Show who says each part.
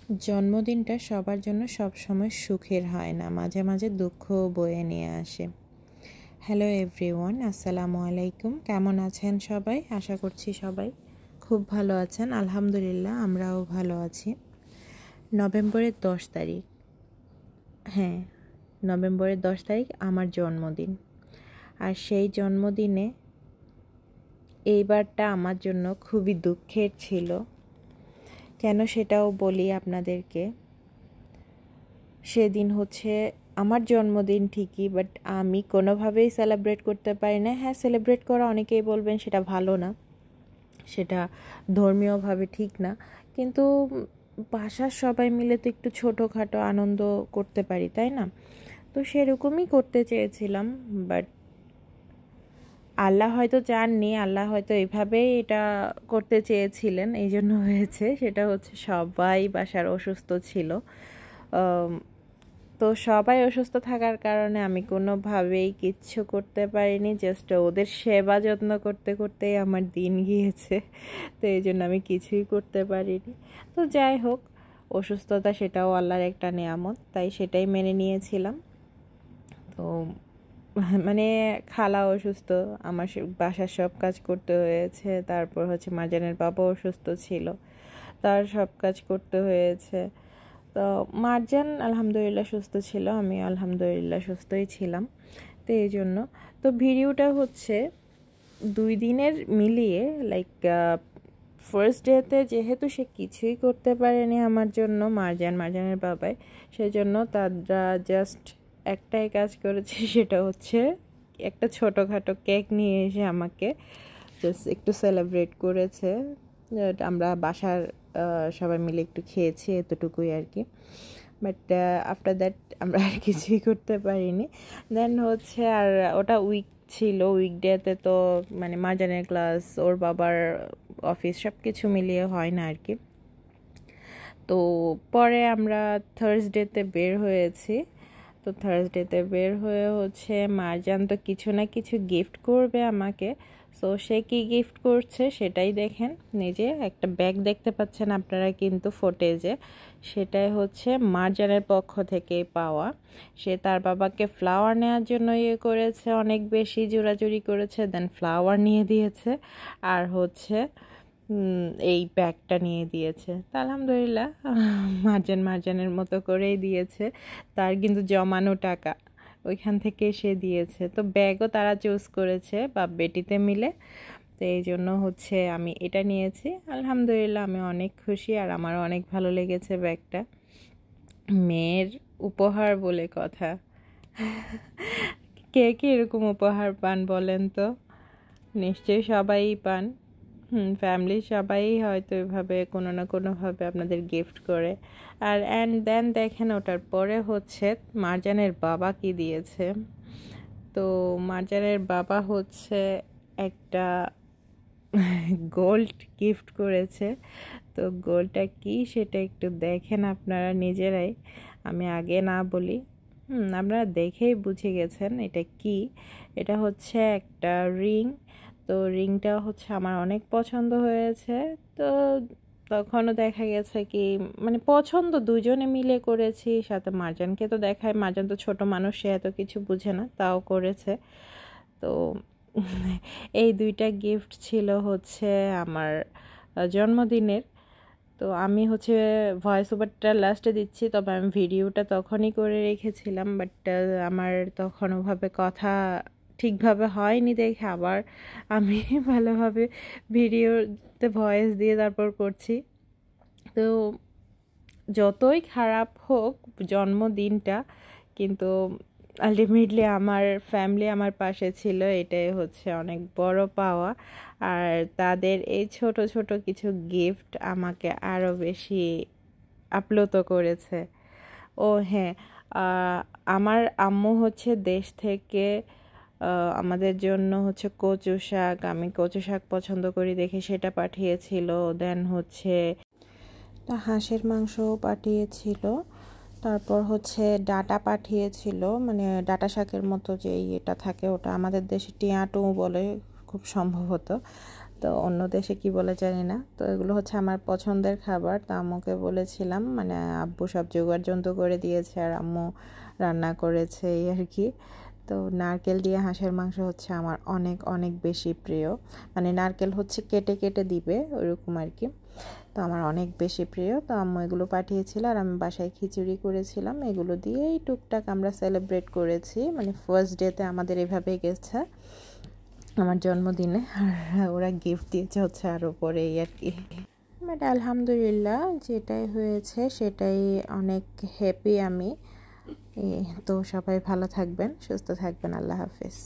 Speaker 1: জন্মদিনটা সবার জন্য সবসময় সুখের হয় না, মাঝে মাঝে দুঃখও বয়ে নিয়ে আসে। হ্যালো এভরিওয়ান, আসসালামু আলাইকুম। কেমন আছেন সবাই? আশা করছি সবাই খুব ভালো আছেন। আলহামদুলিল্লাহ, আমরাও ভালো আছি। নভেম্বরের 10 তারিখ, হ্যাঁ, নভেম্বরের 10 তারিখ আমার জন্মদিন। আর সেই জন্মদিনে এইবারটা আমার জন্য খুবই দুঃখের ছিল। কেন সেটাও বলি আপনাদেরকে। সেদিন হচ্ছে আমার জন্মদিন ঠিকই, বাট আমি কোনোভাবেই সেলিব্রেট করতে পারি না। হ্যাঁ, সেলিব্রেট করা অনেকেই বলবেন সেটা ভালো না, সেটা ধর্মীয়ভাবে ঠিক না, কিন্তু বাসার সবাই মিলে তো একটু ছোটোখাটো আনন্দ করতে পারি, তাই না? তো সেরকমই করতে চেয়েছিলাম, বাট আল্লাহ হয়তো চাননি, আল্লাহ হয়তো এভাবেই এটা করতে চেয়েছিলেন, এই জন্য হয়েছে। সেটা হচ্ছে সবাই বাসার অসুস্থ ছিল। তো সবাই অসুস্থ থাকার কারণে আমি কোনোভাবেই কিচ্ছু করতে পারিনি। জাস্ট ওদের সেবা যত্ন করতে করতেই আমার দিন গিয়েছে। তো এই জন্য আমি কিছুই করতে পারিনি। তো যাই হোক, অসুস্থতা সেটাও আল্লাহর একটা নেয়ামত, তাই সেটাই মেনে নিয়েছিলাম। তো মানে খালা অসুস্থ, আমার বাসার সব কাজ করতে হয়েছে। তারপর হচ্ছে মারজানের বাবা অসুস্থ ছিল, তার সব কাজ করতে হয়েছে। তো মারজান আলহামদুলিল্লাহ সুস্থ ছিল, আমি আলহামদুলিল্লাহ সুস্থই ছিলাম। তো এই জন্য তো ভিডিওটা হচ্ছে 2 দিনের মিলিয়ে, লাইক ফার্স্ট ডেতে যেহেতু সে কিছুই করতে পারেনি আমার জন্য, মারজানের বাবাই, সেজন্য তারা জাস্ট একটাই কাজ করেছে, সেটা হচ্ছে একটা ছোটোখাটো কেক নিয়ে এসে আমাকে জাস্ট একটু সেলিব্রেট করেছে। আমরা বাসার সবাই মিলে একটু খেয়েছি, এতটুকুই আর কি। বাট আফটার দ্যাট আমরা আর কিছুই করতে পারিনি। দেন হচ্ছে, আর ওটা উইক ছিল, উইকডেতে তো মানে মারজানের ক্লাস, ওর বাবার অফিস, সব কিছু মিলিয়ে হয় না আর কি। তো পরে আমরা থার্সডেতে বের হয়েছি। তো থার্সডেতে বের হয়ে হচ্ছে মারজান তো কিছু না কিছু গিফট করবে আমাকে। সো সে কি গিফট করছে সেটাই দেখেন। নিজে একটা ব্যাগ দেখতে পাচ্ছেন আপনারা কিন্তু ফুটেজে, সেটাই হচ্ছে মারজানের পক্ষ থেকে পাওয়া। সে তার বাবাকে ফ্লাওয়ার নেওয়ার জন্য করেছে, অনেক বেশি জোরাজুরি করেছে, দেন ফ্লাওয়ার নিয়ে দিয়েছে, আর হচ্ছে এই ব্যাগটা নিয়ে দিয়েছে। তা আলহামদুলিল্লাহ, মারজানের মতো করেই দিয়েছে। তার কিন্তু জমানো টাকা, ওইখান থেকে সে দিয়েছে। তো ব্যাগও তারা চুজ করেছে বাপ বেটিতে মিলে। তো এই জন্য হচ্ছে আমি এটা নিয়েছি। আলহামদুলিল্লাহ, আমি অনেক খুশি, আর আমারও অনেক ভালো লেগেছে ব্যাগটা। মেয়ের উপহার বলে কথা, কে কে এরকম উপহার পান বলেন তো? নিশ্চয়ই সবাই পান। ফ্যামিলির সবাই হয়তো এভাবে কোনো না কোনোভাবে আপনাদের গিফট করে। আর দেন দেখেন, ওটার পরে হচ্ছে মারজানের বাবা কি দিয়েছে। তো মারজানের বাবা হচ্ছে একটা গোল্ড গিফট করেছে। তো গোল্ডটা কি সেটা একটু দেখেন আপনারা নিজেরাই, আমি আগে না বলি। আপনারা দেখেই বুঝে গেছেন এটা কি। এটা হচ্ছে একটা রিং। তো রিংটা হচ্ছে আমার অনেক পছন্দ হয়েছে। তো তখনও দেখা গেছে কি, মানে পছন্দ দুজনে মিলে করেছি, সাথে মারজানকে তো দেখায়, মারজান তো ছোট মানুষ, সে এত কিছু বুঝে না, তাও করেছে। তো এই 2টা গিফট ছিল হচ্ছে আমার জন্মদিনের। তো আমি হচ্ছে ভয়েস ওভারটা লাস্টে দিচ্ছি, তবে আমি ভিডিওটা তখনই করে রেখেছিলাম, বাট আমার তখন ওভাবে কথা ঠিকভাবে হয়নি দেখে আবার আমি ভালোভাবে ভিডিওতে ভয়েস দিয়ে তারপর করছি। তো যতই খারাপ হোক জন্মদিনটা, কিন্তু আলটিমেটলি আমার ফ্যামিলি আমার পাশে ছিল, এটাই হচ্ছে অনেক বড় পাওয়া। আর তাদের এই ছোট ছোট কিছু গিফট আমাকে আরও বেশি আপ্লুত করেছে। ও হ্যাঁ, আমার আম্মু হচ্ছে দেশ থেকে আমাদের জন্য হচ্ছে কচু শাক, আমি কচু শাক পছন্দ করি দেখে সেটা পাঠিয়েছিল। দেন হচ্ছে হাঁসের মাংসও পাঠিয়েছিল। তারপর হচ্ছে ডাটা পাঠিয়েছিল, মানে ডাটা শাকের মতো যে এটা থাকে, ওটা আমাদের দেশে টিয়াটু বলে খুব সম্ভবত। তো অন্য দেশে কি বলে জানি না। তো এগুলো হচ্ছে আমার পছন্দের খাবার। তো আম্মুকে বলেছিলাম, মানে আব্বু সব জোগাড় যন্ত্র করে দিয়েছে আর আম্মু রান্না করেছে এই আর কি। তো নারকেল দিয়ে হাঁসের মাংস হচ্ছে আমার অনেক অনেক বেশি প্রিয়, মানে নারকেল হচ্ছে কেটে কেটে দিবে ওরকম আর কি। তো আমার অনেক বেশি প্রিয়। তো আম্মু এগুলো পাঠিয়েছিল আর আমি বাসায় খিচুড়ি করেছিলাম। এগুলো দিয়েই টুকটাক আমরা সেলিব্রেট করেছি, মানে ফার্স্ট ডেতে আমাদের এভাবেই গেছে আমার জন্মদিনে। আর ওরা গিফট দিয়েছে হচ্ছে আরও পরে এই আর কি। বাট আলহামদুলিল্লাহ যেটাই হয়েছে সেটাই অনেক হ্যাপি আমি। তো সবাই ভালো থাকবেন, সুস্থ থাকবেন। আল্লাহ হাফেজ।